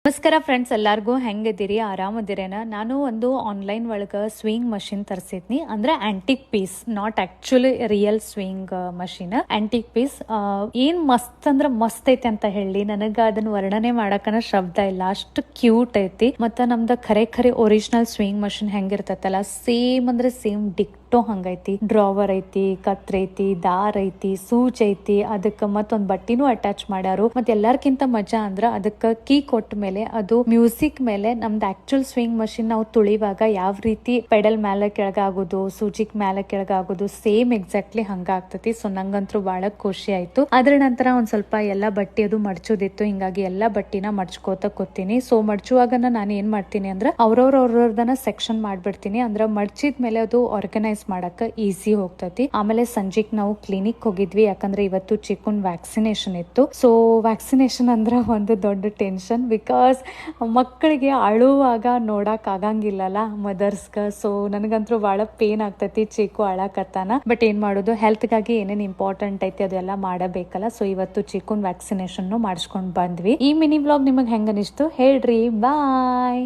ನಮಸ್ಕಾರ ಫ್ರೆಂಡ್ಸ್, ಎಲ್ಲಾರ್ಗೂ ಹೆಂಗಿದ್ದೀರಿ? ಆರಾಮದಿರೇನ? ನಾನು ಒಂದು ಆನ್ಲೈನ್ ಒಳಗೆ ಸ್ವಿಂಗ್ ಮಷಿನ್ ತರಿಸಿದ್ನಿ. ಅಂದ್ರೆ antique piece, not actually real sewing machine, antique piece. ಏನ್ ಮಸ್ತ್ ಅಂದ್ರ ಮಸ್ತ್ ಐತಿ ಅಂತ ಹೇಳಿ ನನಗ ಅದನ್ನ ವರ್ಣನೆ ಮಾಡಕನ ಶಬ್ದ ಇಲ್ಲ, ಅಷ್ಟು ಕ್ಯೂಟ್ ಐತಿ. ಮತ್ತ ನಮ್ದ ಖರೆ ಒರಿಜಿನಲ್ ಸ್ವಿಂಗ್ ಮಷಿನ್ ಹೆಂಗಿರ್ತೈತಲ್ಲ, ಸೇಮ್ ಅಂದ್ರೆ ಸೇಮ್ ಡಿಕ್ಟೋ ಹಂಗೈತಿ. ಡ್ರಾವರ್ ಐತಿ, ಕತ್ರಿ ಐತಿ, ದಾರ್ ಐತಿ, ಸೂಜ್ ಐತಿ, ಅದಕ್ಕ ಮತ್ತೊಂದ್ ಬಟ್ಟಿನೂ ಅಟ್ಯಾಚ್ ಮಾಡ್ಯಾರು. ಮತ್ ಎಲ್ಲಾರ್ಕಿಂತ ಮಜಾ ಅಂದ್ರ ಅದಕ್ಕ ಕೀ ಕೊಟ್ಟ ಮೇಲೆ ಅದು ಮ್ಯೂಸಿಕ್ ಮೇಲೆ ನಮ್ದು ಆಕ್ಚುಲ್ ಸ್ವಿಂಗ್ ಮಷಿನ್ ನಾವು ತುಳಿವಾಗ ಯಾವ ರೀತಿ ಪೆಡಲ್ ಮೇಲೆ ಕೆಳಗಾಗೋದು, ಸೂಜಿಕ್ ಮೇಲೆ ಕೆಳಗಾಗೋದು, ಸೇಮ್ ಎಕ್ಸಾಕ್ಟ್ಲಿ ಹಂಗ ಆಗ್ತತಿ. ಸೊ ನಂಗಂತೂ ಬಹಳ ಖುಷಿ ಆಯ್ತು. ಅದ್ರ ನಂತರ ಒಂದ್ ಸ್ವಲ್ಪ ಎಲ್ಲಾ ಬಟ್ಟೆ ಅದು ಮಡ್ಚೋದಿತ್ತು, ಹಿಂಗಾಗಿ ಎಲ್ಲಾ ಬಟ್ಟಿನ ಮಡ್ಚ್ಕೋತ ಕೂತೀನಿ. ಸೊ ಮಡ್ಚುವಾಗ ನಾನು ಏನ್ ಮಾಡ್ತೀನಿ ಅಂದ್ರೆ ಅವ್ರವ್ರದನ್ನ ಸೆಕ್ಷನ್ ಮಾಡ್ಬಿಡ್ತೀನಿ. ಅಂದ್ರ ಮಡ್ಚಿದ ಮೇಲೆ ಅದು ಆರ್ಗನೈಸ್ ಮಾಡಕ ಈಸಿ ಹೋಗ್ತತಿ. ಆಮೇಲೆ ಸಂಜೆಕ್ ನಾವು ಕ್ಲಿನಿಕ್ ಹೋಗಿದ್ವಿ, ಯಾಕಂದ್ರೆ ಇವತ್ತು ಚಿಕ್ಕನ್ ವ್ಯಾಕ್ಸಿನೇಷನ್ ಇತ್ತು. ಸೊ ವ್ಯಾಕ್ಸಿನೇಷನ್ ಅಂದ್ರ ಒಂದು ದೊಡ್ಡ ಟೆನ್ಷನ್, ಬಿಕಾಸ್ ಮಕ್ಕಳಿಗೆ ಅಳುವಾಗ ನೋಡಕ್ ಆಗಂಗಿಲ್ಲಲ್ಲ ಮದರ್ಸ್ಗ. ಸೊ ನನಗಂತೂ ಬಹಳ ಪೇನ್ ಆಗ್ತೈತಿ, ಚೀಕು ಅಳಕತ್ತಾನ. ಬಟ್ ಏನ್ ಮಾಡೋದು, ಹೆಲ್ತ್ ಗಾಗಿ ಏನೇನ್ ಇಂಪಾರ್ಟೆಂಟ್ ಐತಿ ಅದೆಲ್ಲ ಮಾಡಬೇಕಲ್ಲ. ಸೊ ಇವತ್ತು ಚಿಕ್ಕನ್ ವ್ಯಾಕ್ಸಿನೇಷನ್ ಮಾಡಿಸ್ಕೊಂಡ್ ಬಂದ್ವಿ. ಈ ಮಿನಿ ವ್ಲಾಗ್ ನಿಮಗ್ ಹೆಂಗ ಅನಿಸ್ತು ಹೇಳ್ರಿ. ಬಾಯ್.